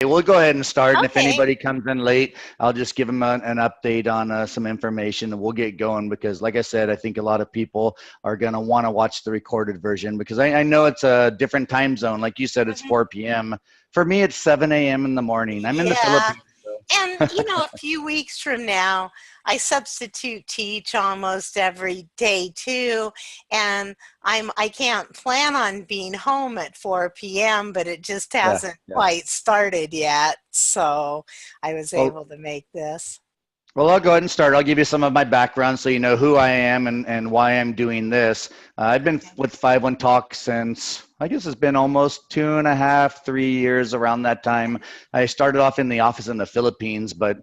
We'll go ahead and start, and if Okay. anybody comes in late, I'll just give them an update on some information, and we'll get going because, like I said, I think a lot of people are going to want to watch the recorded version because I know it's a different time zone. Like you said, it's Mhm. 4 p.m. For me, it's 7 a.m. in the morning. I'm in the Yeah. Philippines, so And, a few weeks from now, I substitute teach almost every day too. And I can't plan on being home at 4 p.m., but it just yeah, hasn't yeah. quite started yet. So I was Well, able to make this. Well, I'll go ahead and start. I'll give you some of my background so you know who I am and why I'm doing this. I've been Okay. with 5-1 Talk since, I guess it's been almost 2.5, 3 years around that time. I started off in the office in the Philippines, but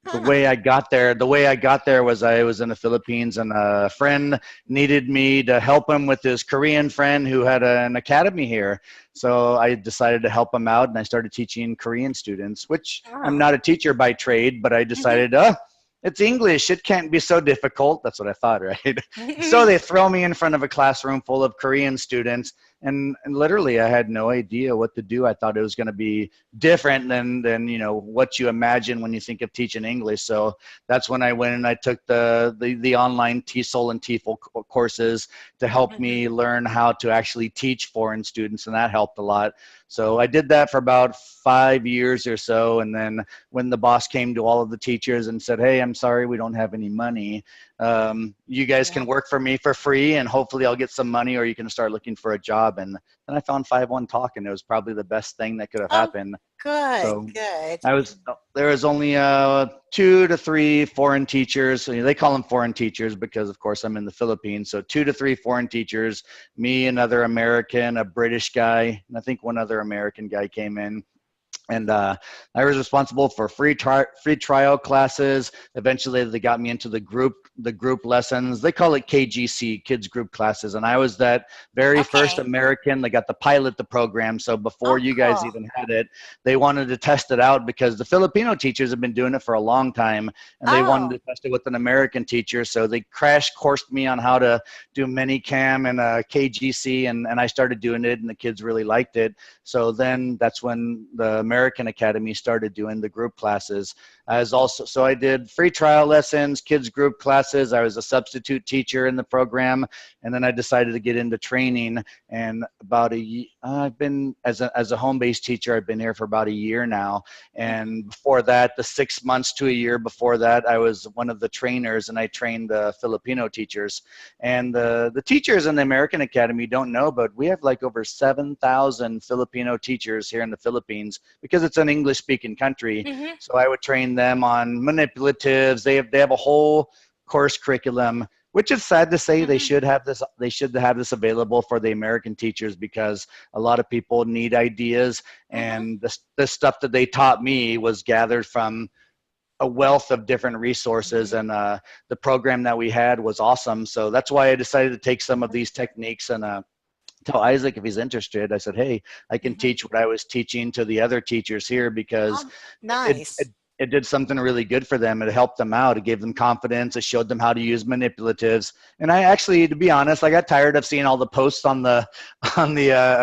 Huh. the way I got there was I was in the Philippines and a friend needed me to help him with his Korean friend who had an academy here. So I decided to help him out and I started teaching Korean students, which I'm Oh. not a teacher by trade, but I Mhm. decided, it's English. It can't be so difficult. That's what I thought, right? So Mhm. they throw me in front of a classroom full of Korean students, and literally I had no idea what to do. I thought it was going to be different than what you imagine when you think of teaching English. So that's when I went and I took the online TESOL and TEFL courses to help Mhm. me learn how to actually teach foreign students, and that helped a lot. So I did that for about 5 years or so, and then when the boss came to all of the teachers and said, "Hey, I'm sorry, we don't have any money. You guys Yeah. can work for me for free, and hopefully I'll get some money, or you can start looking for a job." And then I found 5-1 Talk, and it was probably the best thing that could have Oh, happened. good, So good. there was only 2 to 3 foreign teachers. So they call them foreign teachers because, of course, I'm in the Philippines. So 2 to 3 foreign teachers, me, another American, a British guy, and I think one other American guy came in, and I was responsible for free trial classes. Eventually, they got me into the group lessons. They call it KGC, kids group classes, and I was that very first Okay. American that got to pilot the program. So before Oh, you guys cool. even had it, they wanted to test it out because the Filipino teachers have been doing it for a long time, and they wanted Oh. to test it with an American teacher. So they crash coursed me on how to do minicam and KGC, and I started doing it, and the kids really liked it. So then that's when the American Academy started doing the group classes. So I did free trial lessons, kids group classes. I was a substitute teacher in the program, and then I decided to get into training. And I've been as a home-based teacher. I've been here for about a year now. Mhm. And before that, the 6 months to a year before that, I was one of the trainers, and I trained the Filipino teachers. And the teachers in the American Academy don't know, but we have like over 7,000 Filipino teachers here in the Philippines because it's an English-speaking country. Mhm. So I would train them on manipulatives. They have a whole course curriculum, which is sad to say. They Mhm. should have this. They should have this available for the American teachers because a lot of people need ideas, Mhm. and the stuff that they taught me was gathered from a wealth of different resources, Mhm. and the program that we had was awesome. So that's why I decided to take some of these techniques and tell Isaac if he's interested. I said, "Hey, I can Mhm. teach what I was teaching to the other teachers here because Oh, it, it nice. it did something really good for them. It helped them out. It gave them confidence. It showed them how to use manipulatives. And I actually, to be honest, I got tired of seeing all the posts on the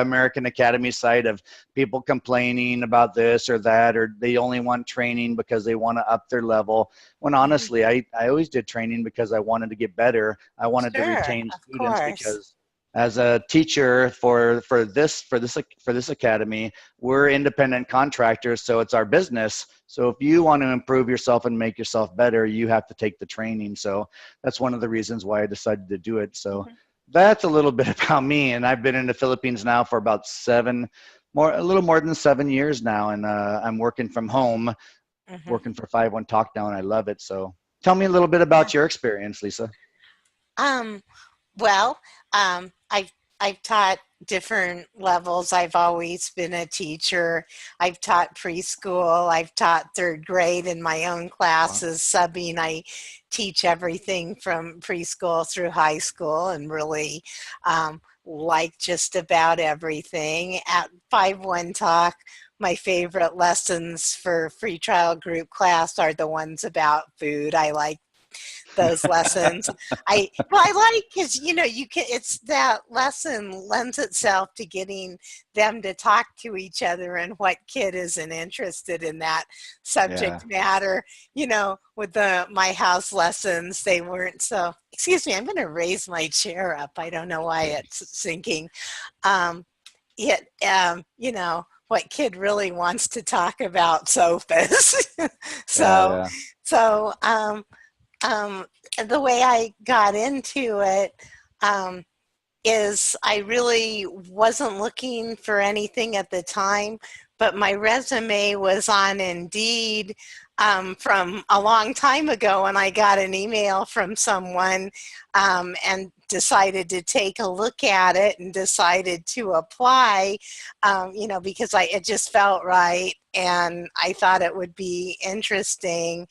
American Academy site of people complaining about this or that, or they only want training because they want to up their level. When Mhm. honestly, I always did training because I wanted to get better. I wanted to Sure, retain of students course. because as a teacher for this academy, we're independent contractors, so it's our business. So if you want to improve yourself and make yourself better, you have to take the training. So that's one of the reasons why I decided to do it. So Mhm. that's a little bit about me, and I've been in the Philippines now for about a little more than 7 years now, and I'm working from home, Mhm. working for 5-1 Talk now, and I love it. So tell me a little bit Yeah. about your experience, Lisa. Um, well, I've taught different levels. I've always been a teacher. I've taught preschool. I've taught third grade in my own Wow. classes, subbing. I teach everything from preschool through high school and really like just about everything. At 5-1 Talk, my favorite lessons for free trial group class are the ones about food. I like those lessons. I like, because you can, it's that lesson lends itself to getting them to talk to each other, and what kid isn't interested in that Yeah. subject matter. With my house lessons, they weren't so, excuse me, I'm going to raise my chair up. I don't know why it's sinking. um, what kid really wants to talk about sofas? Yeah. so Yeah. so um, the way I got into it, um, is I really wasn't looking for anything at the time, but my resume was on Indeed, from a long time ago, and I got an email from someone, and decided to take a look at it and decided to apply, because it just felt right, and I thought it would be interesting.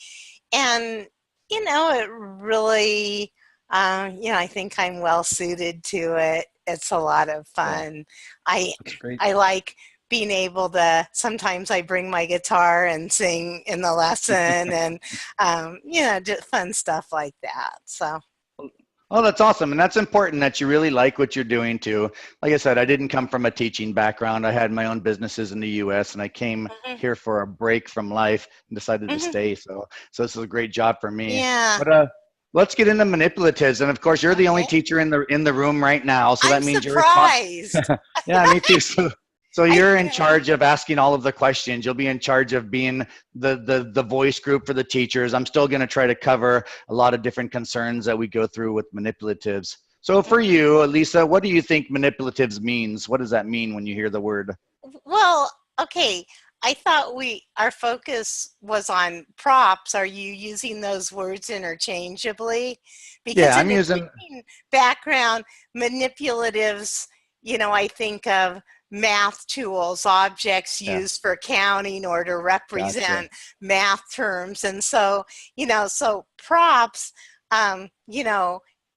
And it really, I think I'm well suited to it. It's a lot of Yeah. fun. I That's great. I like being able to. Sometimes I bring my guitar and sing in the lesson, and just fun stuff like that. So. Oh, that's awesome. And that's important that you really like what you're doing too. Like I said, I didn't come from a teaching background. I had my own businesses in the US, and I came Mhm, here for a break from life and decided to mhm. stay. So this is a great job for me. Yeah. But let's get into manipulatives. And of course, you're the only Okay. teacher in the room right now. So I'm that means you're responsible. surprised. Yeah, me too. So I you're in yeah. charge of asking all of the questions. You'll be in charge of being the voice group for the teachers. I'm still going to try to cover a lot of different concerns that we go through with manipulatives. So for you, Lisa, what do you think manipulatives means? What does that mean when you hear the word? Well, okay. I thought our focus was on props. Are you using those words interchangeably? Because Yeah, in I'm the using. teaching background, manipulatives, I think of math tools, objects Yeah, used for counting or to gotcha. represent math terms. And so, so props,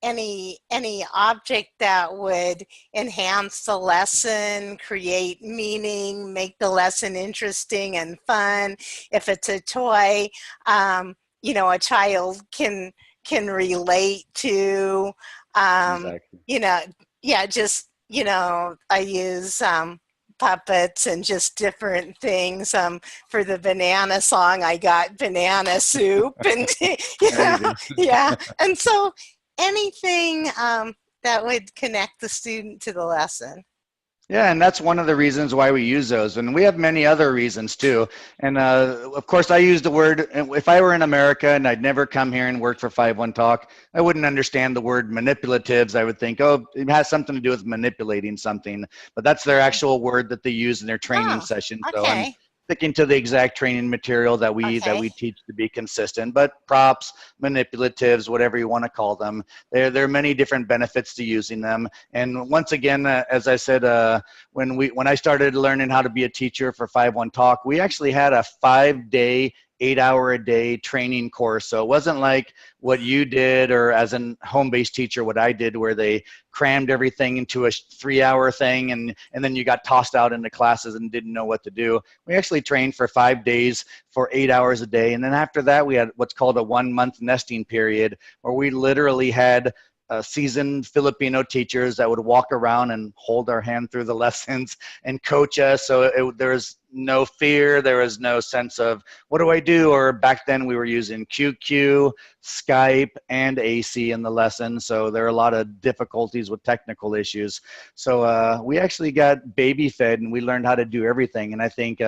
any object that would enhance the lesson, create meaning, make the lesson interesting and fun. If it's a toy, a child can relate to. Um, Exactly. you know, yeah, just I use puppets and just different things. For the banana song, I got banana soup, and There you go. yeah, and so anything that would connect the student to the lesson. Yeah, and that's one of the reasons why we use those. And we have many other reasons too. And of course, I use the word, if I were in America and I'd never come here and work for 5-1 Talk, I wouldn't understand the word manipulatives. I would think, oh, it has something to do with manipulating something. But that's their actual word that they use in their training Oh, session. So I'm okay, sticking to the exact training material that we okay. teach to be consistent. But props, manipulatives, whatever you want to call them, there are many different benefits to using them. And once again, as I said, when I started learning how to be a teacher for 5-1 Talk, we actually had a 5-day, 8-hour-a-day training course. So it wasn't like what you did, or as a home-based teacher, what I did, where they crammed everything into a 3-hour thing, and then you got tossed out into classes and didn't know what to do. We actually trained for 5 days for 8 hours a day. And then after that, we had what's called a 1-month nesting period, where we literally had seasoned Filipino teachers that would walk around and hold our hand through the lessons and coach us. So there was no fear. There was no sense of, what do I do? Or back then we were using QQ, Skype, and AC in the lesson. So there are a lot of difficulties with technical issues. So we actually got baby fed, and we learned how to do everything. And I think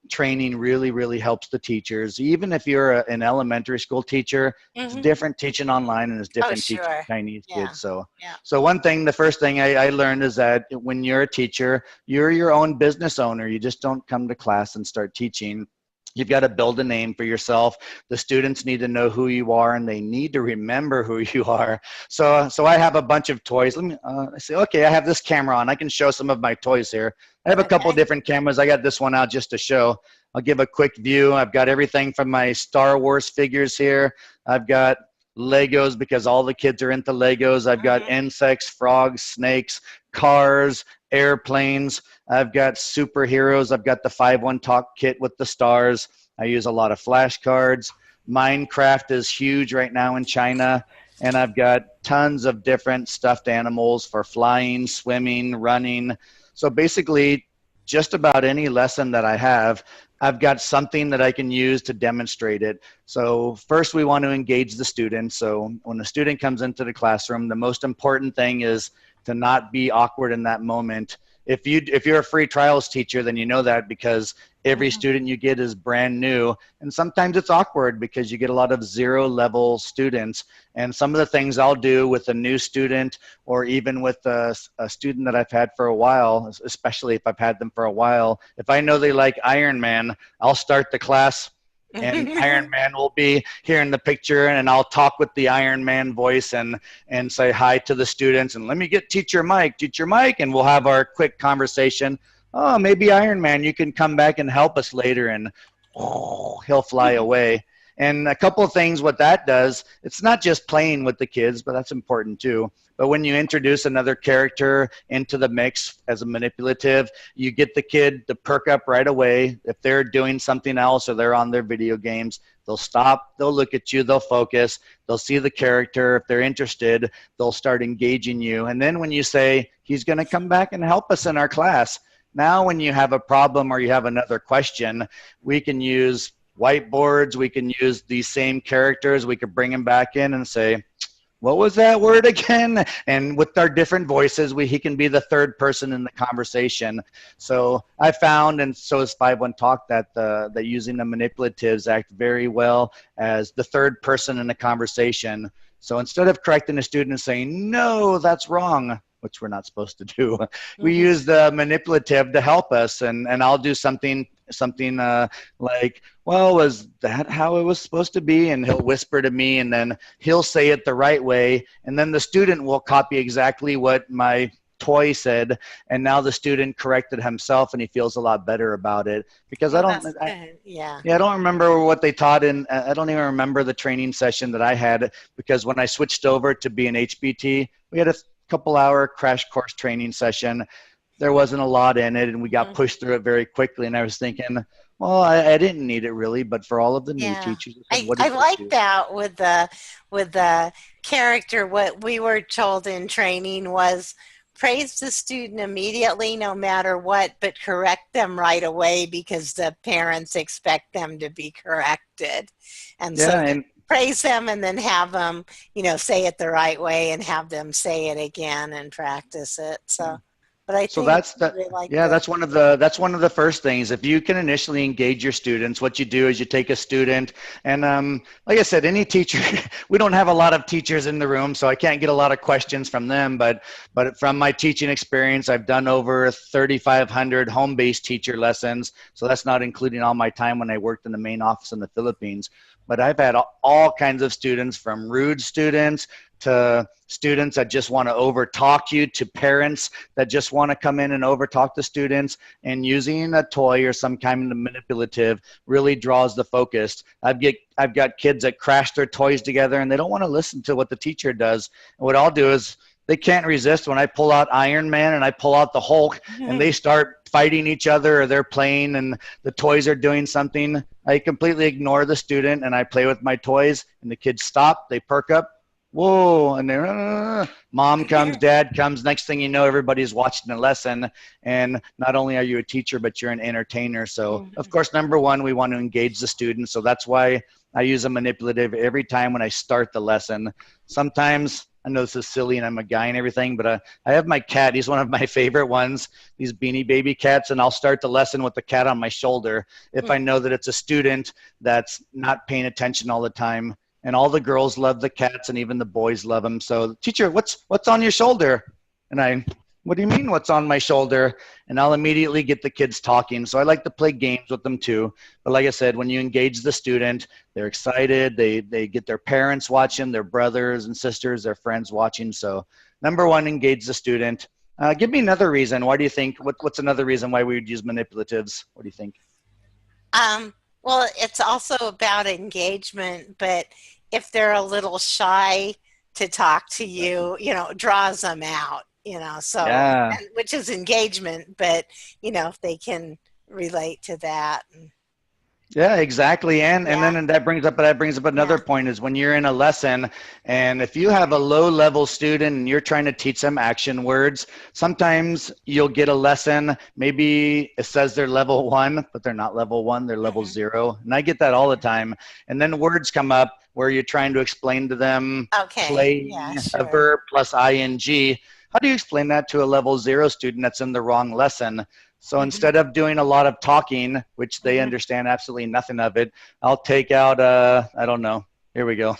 training really helps the teachers. Even if you're an elementary school teacher, it's Hmm. different teaching online and it's Oh, different teaching sure. Chinese Yeah, kids. So yeah. so the first thing I learned is that when you're a teacher, you're your own business owner. You just don't come to class and start teaching. You've got to build a name for yourself. The students need to know who you are, and they need to remember who you are. So I have a bunch of toys. Let me I say, okay, I have this camera on. I can show some of my toys here. I have a couple Okay. different cameras. I got this one out just to show. I'll give a quick view. I've got everything from my Star Wars figures here. I've got Legos, because all the kids are into Legos. I've got Hmm. insects, frogs, snakes, cars, airplanes. I've got superheroes. I've got the 5-1 Talk kit with the stars. I use a lot of flashcards. Minecraft is huge right now in China, and I've got tons of different stuffed animals for flying, swimming, running. So basically, just about any lesson that I have, I've got something that I can use to demonstrate it. So first we want to engage the student. So when a student comes into the classroom, the most important thing is to not be awkward in that moment. If you're a free trials teacher, then you know that because every student you get is brand new, and sometimes it's awkward because you get a lot of zero level students. And some of the things I'll do with a new student, or even with a student that I've had for a while, especially if I've had them for a while, if I know they like Iron Man, I'll start the class and Iron Man will be here in the picture, and I'll talk with the Iron Man voice and say hi to the students, and let me get teacher Mike, and we'll have our quick conversation. Oh, maybe Iron Man, you can come back and help us later, and he'll fly away. And a couple of things what that does, it's not just playing with the kids, but that's important too. But when you introduce another character into the mix as a manipulative, you get the kid to perk up right away. If they're doing something else or they're on their video games, they'll stop, they'll look at you, they'll focus, they'll see the character. If they're interested, they'll start engaging you. And then when you say, he's going to come back and help us in our class, now when you have a problem or you have another question, we can use whiteboards, we can use these same characters, we could bring him back in and say, what was that word again? And with our different voices, he can be the third person in the conversation. So I found, and so is 5-1 Talk, that that using the manipulatives act very well as the third person in the conversation. So instead of correcting a student and saying, no, that's wrong, which we're not supposed to do, we use the manipulative to help us. And I'll do something like, well, was that how it was supposed to be? And he'll whisper to me, and then he'll say it the right way, and then the student will copy exactly what my toy said, and now the student corrected himself and he feels a lot better about it. Because I don't remember what they taught in, I don't even remember the training session that I had, because when I switched over to be an HBT, we had a couple hour crash course training session. There wasn't a lot in it, and we got pushed through it very quickly. And I was thinking, well, I didn't need it really, but for all of the new teachers, I like that with the character. What we were told in training was praise the student immediately, no matter what, but correct them right away because the parents expect them to be corrected. And so praise them and then have them, say it the right way and have them say it again and practice it. So. But I think that's one of the first things. If you can initially engage your students, what you do is you take a student, and like I said, any teacher, we don't have a lot of teachers in the room, so I can't get a lot of questions from them, but from my teaching experience, I've done over 3,500 home-based teacher lessons, so that's not including all my time when I worked in the main office in the Philippines. But I've had all kinds of students, from rude students to students that just want to overtalk you, to parents that just want to come in and overtalk the students, and using a toy or some kind of manipulative really draws the focus. I've got kids that crash their toys together and they don't want to listen to what the teacher does. And what I'll do is, they can't resist when I pull out Iron Man and I pull out the Hulk and they start fighting each other, or they're playing and the toys are doing something. I completely ignore the student and I play with my toys, and the kids stop, they perk up, whoa, and they're, mom comes, dad comes, next thing you know, everybody's watching the lesson. And not only are you a teacher, but you're an entertainer. So of course, number one, we want to engage the students. So that's why I use a manipulative every time when I start the lesson. Sometimes, I know this is silly and I'm a guy and everything, but I have my cat. He's one of my favorite ones, these Beanie Baby cats, and I'll start the lesson with the cat on my shoulder if I know that it's a student that's not paying attention all the time. And all the girls love the cats, and even the boys love them. So, teacher, what's on your shoulder? And what do you mean what's on my shoulder? And I'll immediately get the kids talking. So I like to play games with them too. But like I said, when you engage the student, they're excited. They get their parents watching, their brothers and sisters, their friends watching. So number one, engage the student. Give me another reason. Why do you think, what's another reason why we would use manipulatives? What do you think? Well, it's also about engagement, but if they're a little shy to talk to you, draws them out. So which is engagement, but if they can relate to that. Yeah, exactly. And Yeah, then that brings up another yeah. point is when you're in a lesson and if you have a low level student and you're trying to teach them action words, sometimes you'll get a lesson, maybe it says they're level 1, but they're not level 1, they're level Hmm. 0. And I get that all the time. And then words come up where you're trying to explain to them Okay, playing yeah, a sure. verb plus ing. How do you explain that to a level 0 student that's in the wrong lesson? So Hmm. instead of doing a lot of talking, which they Hmm. understand absolutely nothing of it, I'll take out, I don't know, here we go.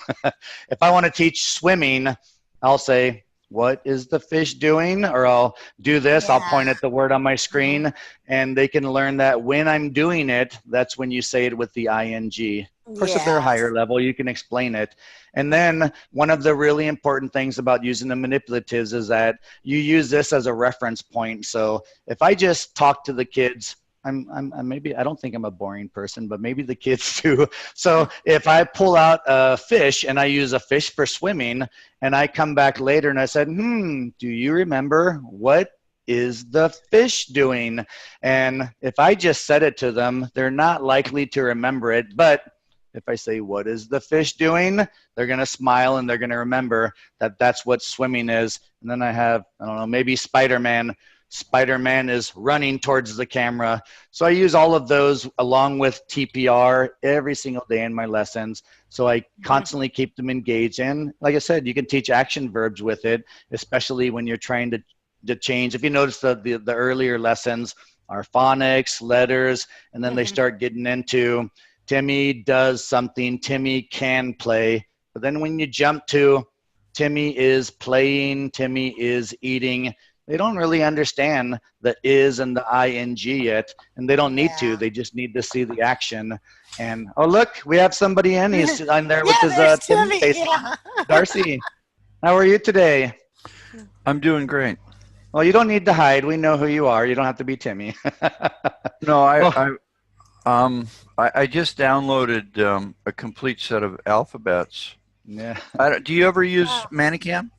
If I want to teach swimming, I'll say, what is the fish doing? Or I'll do this, I'll Yeah. point at the word on my Hmm. screen, and they can learn that when I'm doing it, that's when you say it with the ing. Of course, if they're a higher Yes. level, you can explain it. And then one of the really important things about using the manipulatives is that you use this as a reference point. So if I just talk to the kids, I'm maybe I don't think I'm a boring person, but maybe the kids do. So if I pull out a fish and I use a fish for swimming, and I come back later and I said, do you remember what is the fish doing? And if I just said it to them, they're not likely to remember it. But if I say, what is the fish doing? They're going to smile and they're going to remember that that's what swimming is. And then I have, I don't know, maybe Spider-Man. Spider-Man is running towards the camera. So I use all of those along with TPR every single day in my lessons. So I Mhm. constantly keep them engaged. And like I said, you can teach action verbs with it, especially when you're trying to change. If you notice the earlier lessons are phonics, letters, and then they Mhm. start getting into Timmy does something, Timmy can play. But then when you jump to Timmy is playing, Timmy is eating, they don't really understand the is and the ing yet, and they don't need to. Yeah. They just need to see the action. And oh, look, we have somebody in. He's on there with Yeah, his there's Timmy Timmy. face on. Yeah. Darcy, how are you today? I'm doing great. Well, you don't need to hide. We know who you are. You don't have to be Timmy. No, Well, I just downloaded a complete set of alphabets. yeah. Do you ever use Oh. Manicam?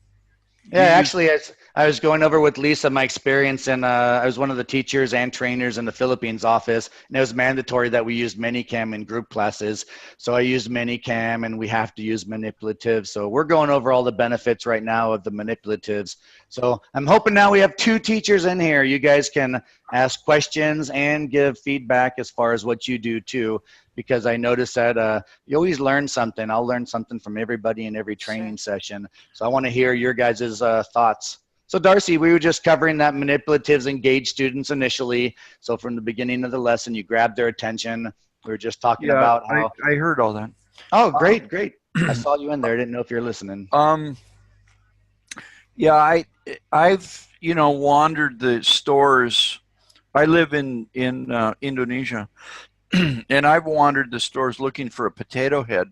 Yeah, Do you use? actually, I was going over with Lisa my experience, and I was one of the teachers and trainers in the Philippines office, and it was mandatory that we used Minicam in group classes. So I used Minicam, and we have to use manipulatives. So we're going over all the benefits right now of the manipulatives. So I'm hoping now we have 2 teachers in here. You guys can ask questions and give feedback as far as what you do too, because I noticed that you always learn something. I'll learn something from everybody in every Sure. training session. So I want to hear your guys' thoughts. So Darcy, we were just covering that manipulatives engage students initially. So from the beginning of the lesson, you grabbed their attention. We were just talking Yeah, about how, I heard all that. oh, great, great. I saw you in there. I didn't know if you're listening. Um, yeah, I've wandered the stores. I live in Indonesia, and I've wandered the stores looking for a potato head.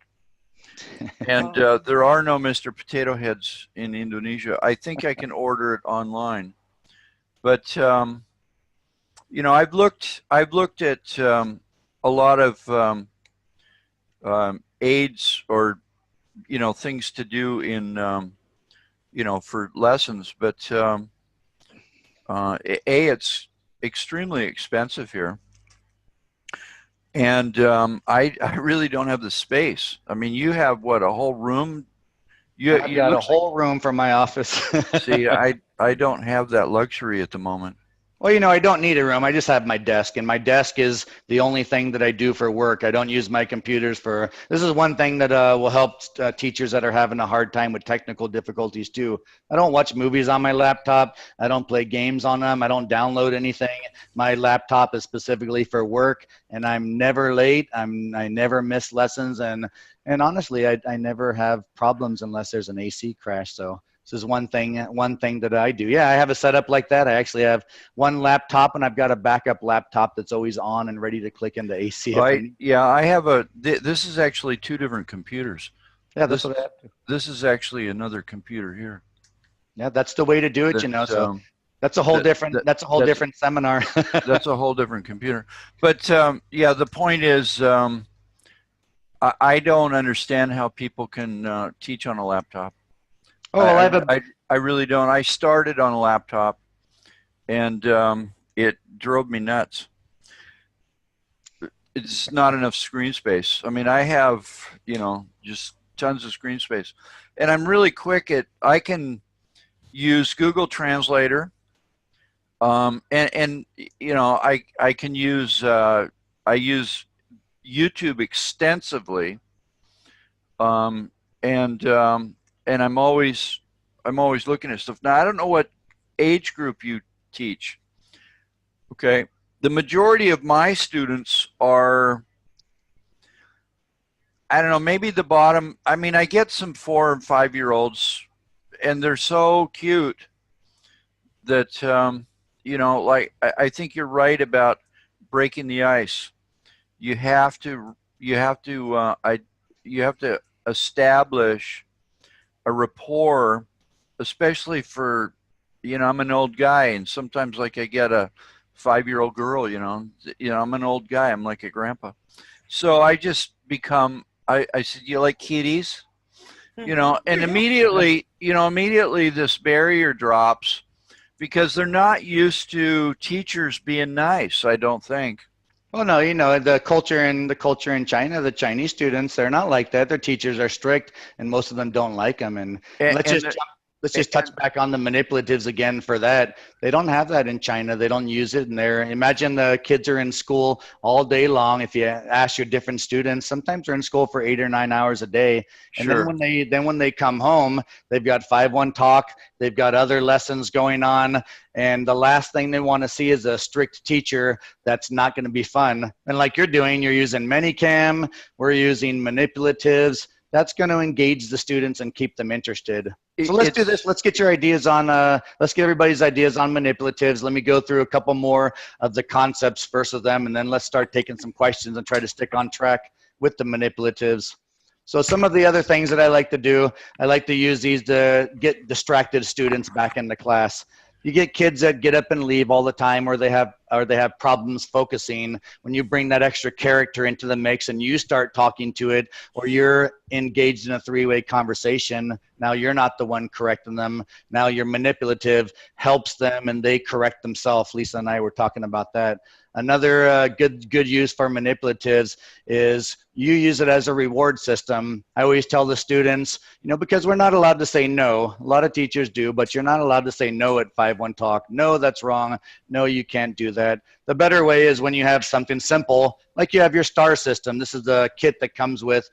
And Oh. there are no Mr. Potato Heads in Indonesia. I think I can order it online, but I've looked at a lot of aids or things to do in for lessons, but it's extremely expensive here, and I really don't have the space. I mean, you have what, a whole room? You I've it got a looks like. whole room for my office. See, I don't have that luxury at the moment. Well, I don't need a room. I just have my desk, and my desk is the only thing that I do for work. I don't use my computers for. This is one thing that will help teachers that are having a hard time with technical difficulties too. I don't watch movies on my laptop. I don't play games on them. I don't download anything. My laptop is specifically for work, and I'm never late. I never miss lessons, and honestly, I never have problems unless there's an AC crash. So this is one thing that I do. Yeah, I have a setup like that. I actually have one laptop, and I've got a backup laptop that's always on and ready to click into AC if I I need. Yeah, I have a. This is actually two different computers. Yeah, that's This what I is have to. this is actually another computer here. Yeah, that's the way to do it. That So that's a whole that different. that That's a whole that's different seminar. that's a whole different computer. But yeah, the point is, I don't understand how people can teach on a laptop. Oh well, I I, have a. I, I really don't. I started on a laptop, and it drove me nuts. it's not enough screen space. I mean, I have, you know, just tons of screen space, and I'm really quick at. I can use Google Translator, and you know, I can use I use YouTube extensively, um, and um, and I'm always looking at stuff. Now I don't know what age group you teach. Okay, the majority of my students are, I don't know, maybe the bottom. I mean, I get some 4 and 5 year olds, and they're so cute that you know, like I think you're right about breaking the ice. You have to you have to establish a rapport, especially for, you know, I'm an old guy, and sometimes like I get a 5 year old girl, you know, I'm an old guy, I'm like a grandpa. So I just become, I said, you like kitties? You know, and immediately, you know, immediately this barrier drops because they're not used to teachers being nice, I don't think. Well, no, you know, the culture in China, the Chinese students, they're not like that. Their teachers are strict, and most of them don't like them. And And, let's just and let's just touch back on the manipulatives again for that. They don't have that in China. They don't use it in there. Imagine the kids are in school all day long. If you ask your different students, sometimes they're in school for 8 or 9 hours a day. And sure. then when they come home, they've got 5-1 talk, they've got other lessons going on, and the last thing they want to see is a strict teacher that's not going to be fun. And like you're doing, you're using Manicam, we're using manipulatives. That's going to engage the students and keep them interested. So let's do this. Let's get your ideas on, let's get everybody's ideas on manipulatives. Let me go through a couple more of the concepts first of them, and then let's start taking some questions and try to stick on track with the manipulatives. So some of the other things that I like to do, I like to use these to get distracted students back into class. You get kids that get up and leave all the time, or they have problems focusing. When you bring that extra character into the mix and you start talking to it, or you're engaged in a three-way conversation, now you're not the one correcting them. Now your manipulative helps them and they correct themselves. Lisa and I were talking about that. Another good use for manipulatives is you use it as a reward system. I always tell the students, you know, because we're not allowed to say no. A lot of teachers do, but you're not allowed to say no at 5-1 talk. No, that's wrong. No, you can't do that. The better way is when you have something simple, like you have your star system. This is the kit that comes with,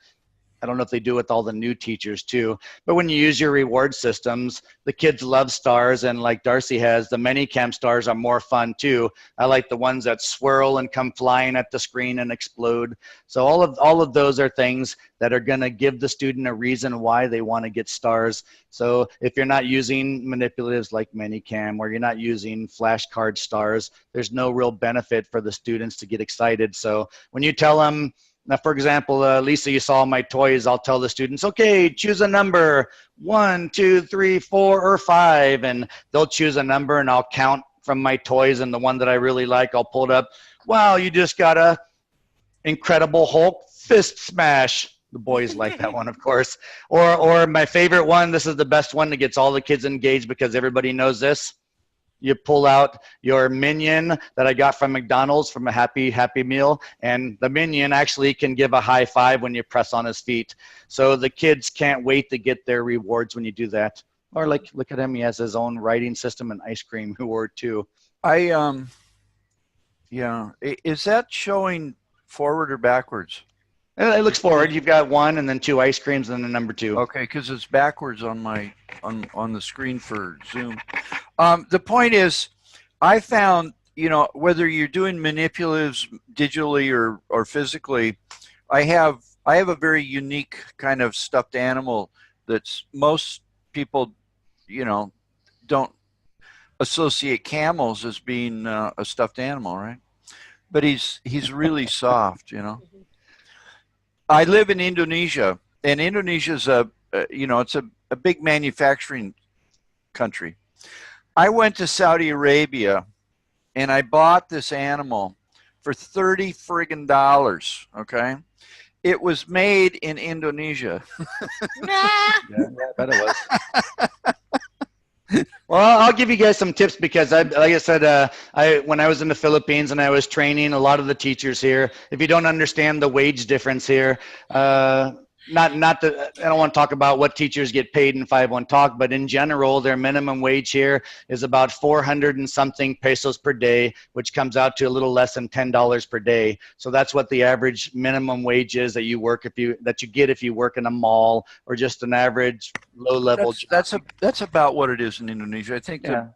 I don't know if they do with all the new teachers too, but when you use your reward systems, the kids love stars, and like Darcy has, the Manicam stars are more fun too. I like the ones that swirl and come flying at the screen and explode. So all of those are things that are going to give the student a reason why they want to get stars. So if you're not using manipulatives like Manicam, or you're not using flashcard stars, there's no real benefit for the students to get excited. So when you tell them, now, for example, Lisa, you saw my toys. I'll tell the students, okay, choose a number, 1, 2, 3, 4, or 5, and they'll choose a number, and I'll count from my toys, and the one that I really like, I'll pull it up. Wow, you just got a Incredible Hulk fist smash. The boys like that one, of course. Or my favorite one, this is the best one that gets all the kids engaged because everybody knows this. You pull out your Minion that I got from McDonald's from a Happy Meal, and the Minion actually can give a high five when you press on his feet. So the kids can't wait to get their rewards when you do that. Or like, look at him, he has his own writing system and ice cream reward too. Yeah, is that showing forward or backwards? It looks forward. You've got 1 and then 2 ice creams and then the number 2. Okay, because it's backwards on my on the screen for Zoom. The point is, I found, you know, whether you're doing manipulatives digitally or physically, I have a very unique kind of stuffed animal that's most people, you know, don't associate camels as being a stuffed animal, right? But he's really soft, you know. I live in Indonesia, and Indonesia's you know, it's a big manufacturing country. I went to Saudi Arabia, and I bought this animal for $30 friggin', okay? It was made in Indonesia. Yeah, I bet it was. Well, I'll give you guys some tips because like I said, when I was in the Philippines and I was training a lot of the teachers here, if you don't understand the wage difference here, not that I don't want to talk about what teachers get paid in 5-1 Talk, but in general, their minimum wage here is about 400 and something pesos per day, which comes out to a little less than $10 per day. So that's what the average minimum wage is that you get if you work in a mall or just an average low-level job. That's about what it is in Indonesia. I think Yeah.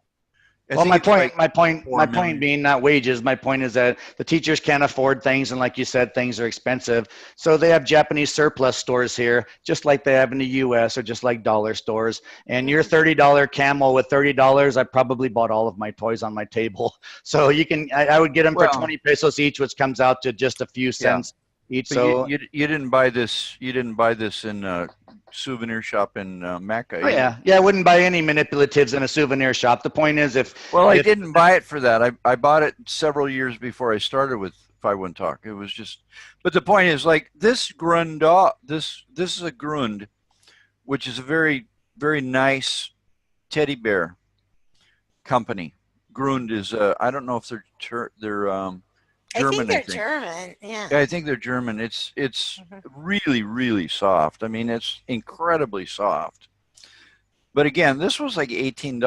I Well, think my point million. being not wages. My point is that the teachers can't afford things, and like you said, things are expensive. So they have Japanese surplus stores here, just like they have in the U.S. or just like dollar stores. And your $30 camel with $30, I probably bought all of my toys on my table. So you can, I would get them for 20 pesos each, which comes out to just a few cents each. But so you didn't buy this. You didn't buy this in a souvenir shop in Mecca. Oh, yeah, I wouldn't buy any manipulatives in a souvenir shop. The point is, I didn't buy it for that. I bought it several years before I started with 5-1 Talk. It was just, but the point is, like this grund, this is a grund, which is a very nice teddy bear company. Grund is I don't know if they're German. I think they're German. Yeah. I think they're German. It's really soft. I mean, it's incredibly soft. But again, this was like $18.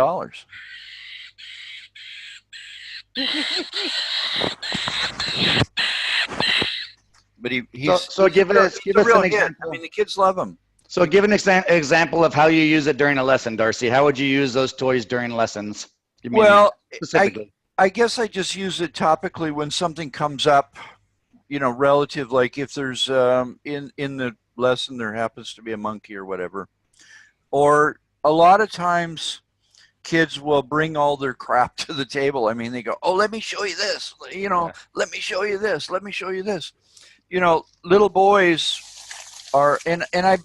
But give us an example. I mean, the kids love them. So give an example of how you use it during a lesson, Darcy. How would you use those toys during lessons? Well, specifically. I guess I just use it topically when something comes up, relative, like if there's in the lesson there happens to be a monkey or whatever. Or a lot of times kids will bring all their crap to the table. I mean, they go, "Oh, let me show you this. Let me show you this. Let me show you this." Little boys are, and I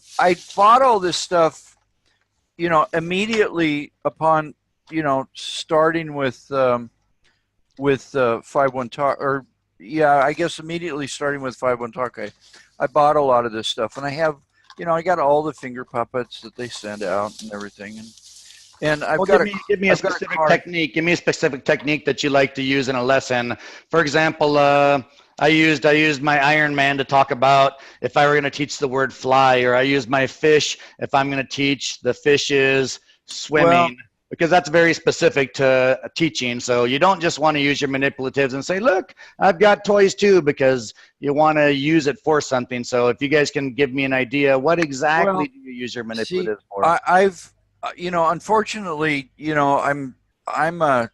bought all this stuff, immediately upon, starting with 5-1 Talk, or I guess immediately starting with 5-1 Talk, I bought a lot of this stuff, and I have, I got all the finger puppets that they send out and everything, and I've got give me a specific technique. Give me a specific technique that you like to use in a lesson. For example, I used my Iron Man to talk about if I were going to teach the word fly, or I use my fish if I'm going to teach the fishes swimming. Because that's very specific to teaching. So you don't just want to use your manipulatives and say, look, I've got toys too, because you want to use it for something. So if you guys can give me an idea, what exactly do you use your manipulatives for? I've, unfortunately, I'm a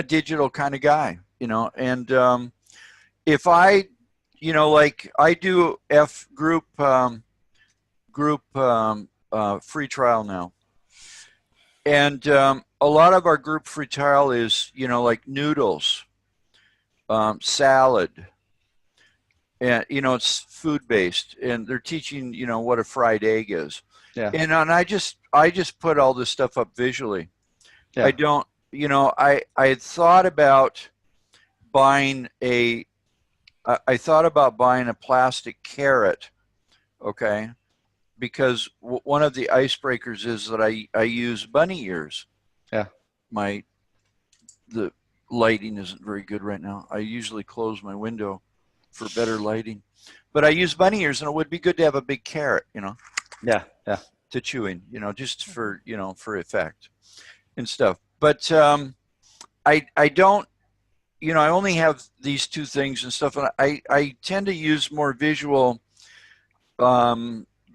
digital kind of guy, and if I, like I do group free trial now. And a lot of our group free trial is, like noodles, salad, and, it's food-based. And they're teaching, what a fried egg is. Yeah. And I just put all this stuff up visually. Yeah. I don't, I had thought about buying a plastic carrot, okay? Because one of the icebreakers is that I use bunny ears. Yeah. The lighting isn't very good right now. I usually close my window for better lighting. But I use bunny ears, and it would be good to have a big carrot, Yeah. to chewing, just for, for effect and stuff. But I don't, I only have these two things and stuff, and I tend to use more visual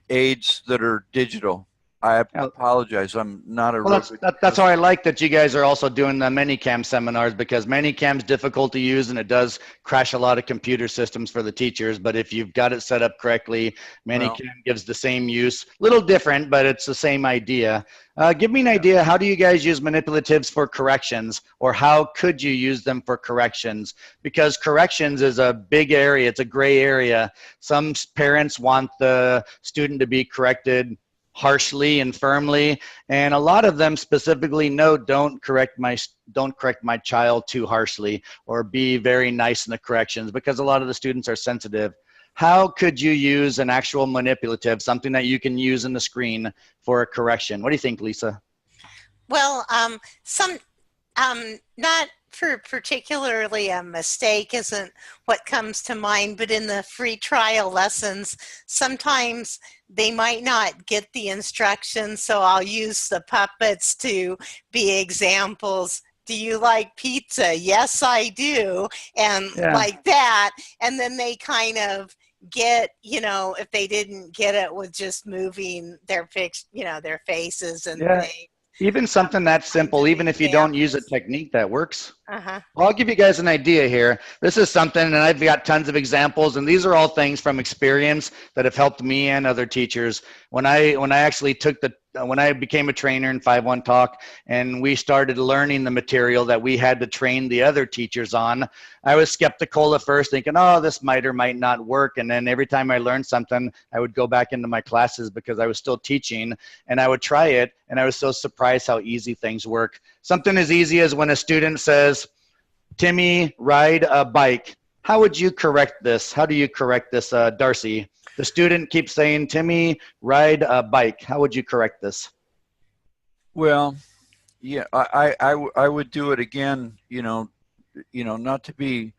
aids that are digital. I apologize. I'm not a. Well, that's why I like that you guys are also doing the Manicam seminars, because Manicam's difficult to use and it does crash a lot of computer systems for the teachers. But if you've got it set up correctly, Manicam gives the same use. Little different, but it's the same idea. Give me an idea. How do you guys use manipulatives for corrections, or how could you use them for corrections? Because corrections is a big area. It's a gray area. Some parents want the student to be corrected harshly and firmly, and a lot of them specifically don't correct my child too harshly, or be very nice in the corrections, because a lot of the students are sensitive. How could you use an actual manipulative, something that you can use in the screen, for a correction? What do you think, Lisa? Well, not for particularly a mistake isn't what comes to mind, but in the free trial lessons, sometimes they might not get the instructions, so I'll use the puppets to be examples. Do you like pizza? Yes, I do. And Yeah. like that. And then they kind of get, if they didn't get it with just moving their their faces and Yeah. things. Even something that simple, even if you don't use a technique that works. Uh-huh. Well, I'll give you guys an idea here. This is something, and I've got tons of examples, and these are all things from experience that have helped me and other teachers. When I actually when I became a trainer in 5-1 Talk, and we started learning the material that we had to train the other teachers on, I was skeptical at first, thinking, oh, this might or might not work. And then every time I learned something, I would go back into my classes because I was still teaching, and I would try it, and I was so surprised how easy things work. Something as easy as when a student says, Timmy, ride a bike. How would you correct this? How do you correct this, Darcy? The student keeps saying, Timmy, ride a bike. How would you correct this? Well, yeah, I would do it again, not to be,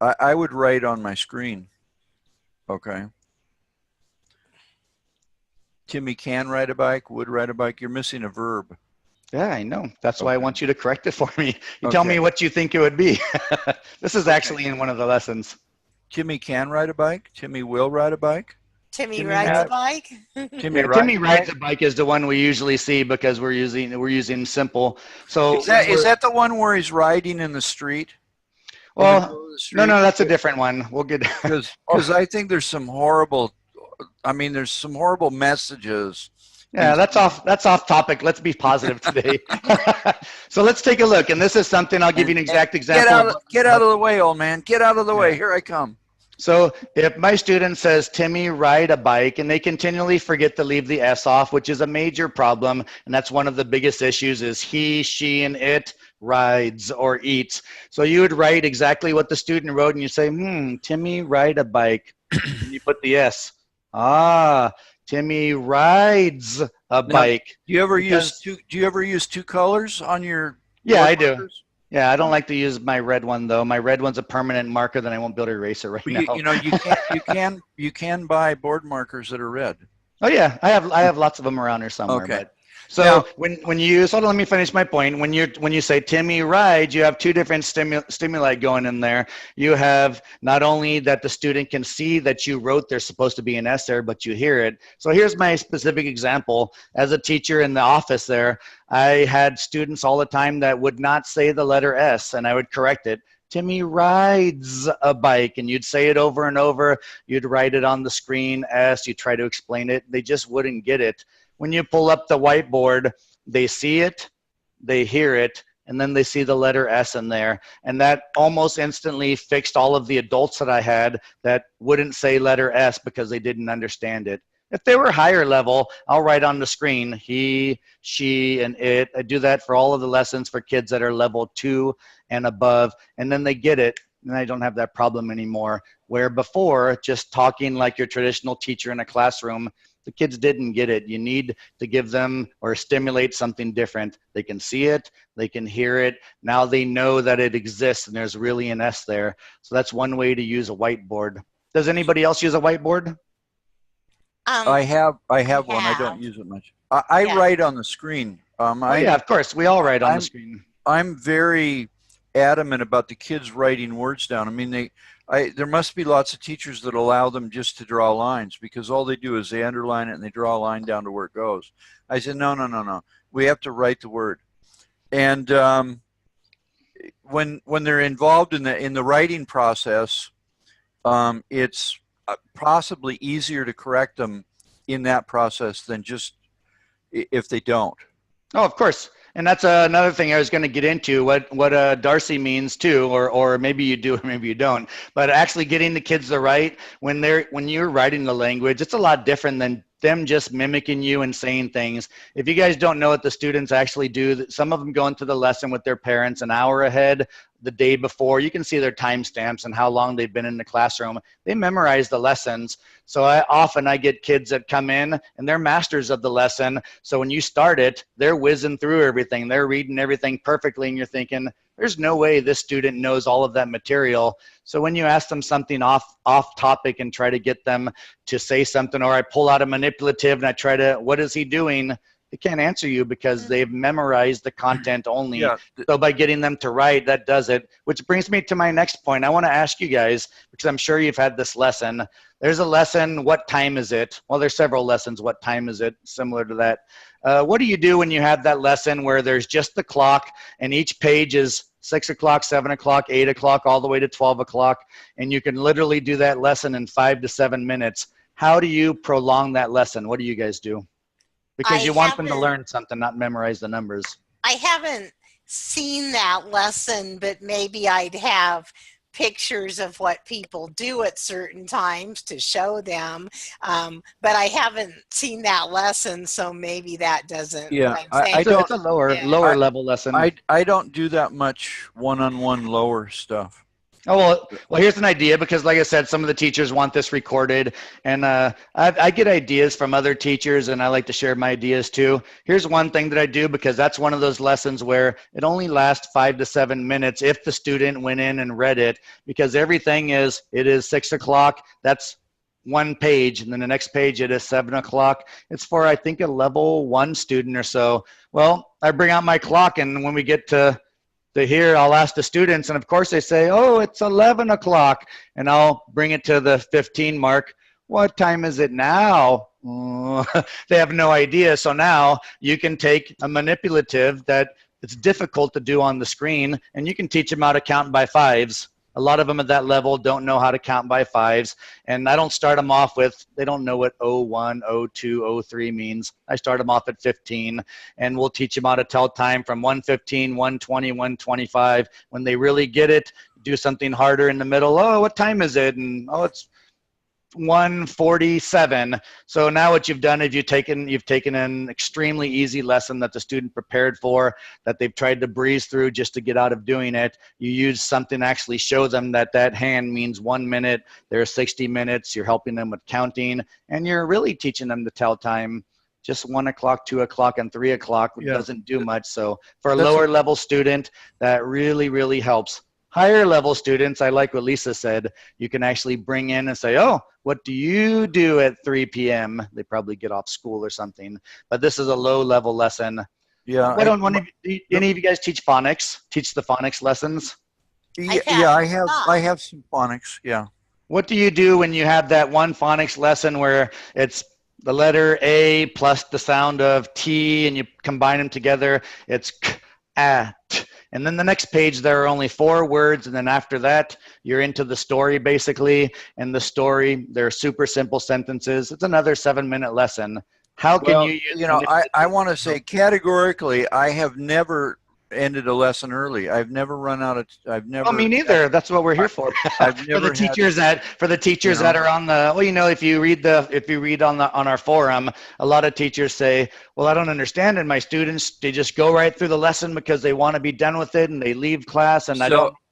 I would write on my screen. Okay. Timmy can ride a bike, would ride a bike. You're missing a verb. Yeah, I know. That's why I want you to correct it for me. You Okay. tell me what you think it would be. This is actually in one of the lessons. Timmy can ride a bike. Timmy will ride a bike. Timmy rides a bike. Timmy, Timmy rides a bike is the one we usually see because we're using simple. So is that the one where he's riding in the street? Well, no, that's a different one. We'll get because I think there's some horrible. I mean, there's some horrible messages. Yeah, that's off topic. Let's be positive today. So let's take a look. And this is something, I'll give you an exact example. Get out of the way, old man. Get out of the way. Here I come. So if my student says, Timmy, ride a bike, and they continually forget to leave the S off, which is a major problem, and that's one of the biggest issues, is he, she, and it rides or eats. So you would write exactly what the student wrote, and you say, Timmy, ride a bike. And you put the S. Timmy rides a bike. Do you ever use two colors on your? Yeah, I do. Yeah, I don't like to use my red one though. My red one's a permanent marker, then I won't be able to erase it right now. You can buy board markers that are red. Oh yeah, I have lots of them around here somewhere. Okay. But, so when you use, hold on, let me finish my point. When you say Timmy rides, you have two different stimuli going in there. You have not only that the student can see that you wrote there's supposed to be an S there, but you hear it. So here's my specific example. As a teacher in the office there, I had students all the time that would not say the letter S, and I would correct it. Timmy rides a bike, and you'd say it over and over. You'd write it on the screen, S, you try to explain it. They just wouldn't get it. When you pull up the whiteboard, they see it, they hear it, and then they see the letter S in there. And that almost instantly fixed all of the adults that I had that wouldn't say letter S because they didn't understand it. If they were higher level, I'll write on the screen, he, she, and it. I do that for all of the lessons for kids that are level 2 and above, and then they get it, and I don't have that problem anymore. Where before, just talking like your traditional teacher in a classroom, the kids didn't get it. You need to give them or stimulate something different. They can see it, they can hear it. Now they know that it exists and there's really an S there. So that's one way to use a whiteboard. Does anybody else use a whiteboard? I have one. I don't use it much. I write on the screen. Yeah, of course. We all write on the screen. I'm very adamant about the kids writing words down. I mean, there must be lots of teachers that allow them just to draw lines because all they do is they underline it and they draw a line down to where it goes. I said, no. We have to write the word. And when they're involved in the writing process, it's possibly easier to correct them in that process than just if they don't. Oh, of course. And that's another thing I was going to get into, what Darcy means too, or maybe you do or maybe you don't, but actually getting the kids to write, when you're writing the language, it's a lot different than them just mimicking you and saying things. If you guys don't know what the students actually do, some of them go into the lesson with their parents an hour ahead, the day before. You can see their timestamps and how long they've been in the classroom. They memorize the lessons. So I get kids that come in and they're masters of the lesson. So when you start it, they're whizzing through everything. They're reading everything perfectly, and you're thinking, there's no way this student knows all of that material. So when you ask them something off topic and try to get them to say something, or I pull out a manipulative and I try to, what is he doing? They can't answer you because they've memorized the content only. Yeah. So by getting them to write, that does it. Which brings me to my next point. I want to ask you guys, because I'm sure you've had this lesson. There's a lesson, what time is it? Well, there's several lessons, what time is it? Similar to that. What do you do when you have that lesson where there's just the clock and each page is 6 o'clock, 7 o'clock, 8 o'clock, all the way to 12 o'clock, and you can literally do that lesson in 5 to 7 minutes? How do you prolong that lesson? What do you guys do? Because you want them to learn something, not memorize the numbers. I haven't seen that lesson, but maybe I'd have pictures of what people do at certain times to show them. But I haven't seen that lesson, so maybe that doesn't. Yeah, I It's a lower level lesson. I don't do that much one-on-one lower stuff. Oh, well, here's an idea, because like I said, some of the teachers want this recorded, and I get ideas from other teachers, and I like to share my ideas too. Here's one thing that I do, because that's one of those lessons where it only lasts 5 to 7 minutes if the student went in and read it, because everything is, it is 6 o'clock, that's one page, and then the next page it is 7 o'clock. It's for, I think, a level 1 student or so. Well, I bring out my clock, and when we get to here, I'll ask the students, and of course they say, oh, it's 11 o'clock, and I'll bring it to the 15 mark. What time is it now? They have no idea. So now you can take a manipulative that it's difficult to do on the screen, and you can teach them how to count by fives. A lot of them at that level don't know how to count by fives, and I don't start them off with, they don't know what 01, 02, 03 means. I start them off at 15, and we'll teach them how to tell time from 1:15, 1:20, 1:25. When they really get it, do something harder in the middle. Oh, what time is it? And oh, it's 1:47. So now what you've done is you've taken an extremely easy lesson that the student prepared for, that they've tried to breeze through just to get out of doing it. You use something to actually show them that that hand means 1 minute. There are 60 minutes. You're helping them with counting, and you're really teaching them to tell time. Just 1 o'clock, 2 o'clock, and 3 o'clock doesn't do much. So for a lower level student, that really, really helps. Higher level students, I like what Lisa said, you can actually bring in and say, oh, what do you do at 3 p.m.? They probably get off school or something. But this is a low level lesson. Yeah. Why don't any of you guys teach phonics? Teach the phonics lessons? I have some phonics, yeah. What do you do when you have that one phonics lesson where it's the letter A plus the sound of T and you combine them together? It's k, a, t. And then the next page, there are only 4 words. And then after that, you're into the story, basically. And the story, they're super simple sentences. It's another 7-minute lesson. How can you use I want to say categorically, I have never ended a lesson early. I've never run out of, Oh, me neither. That's what we're here for. I've for never the teachers that are on the, well, if you read on our forum, a lot of teachers say, well, I don't understand it. My students, they just go right through the lesson because they want to be done with it, and they leave class, and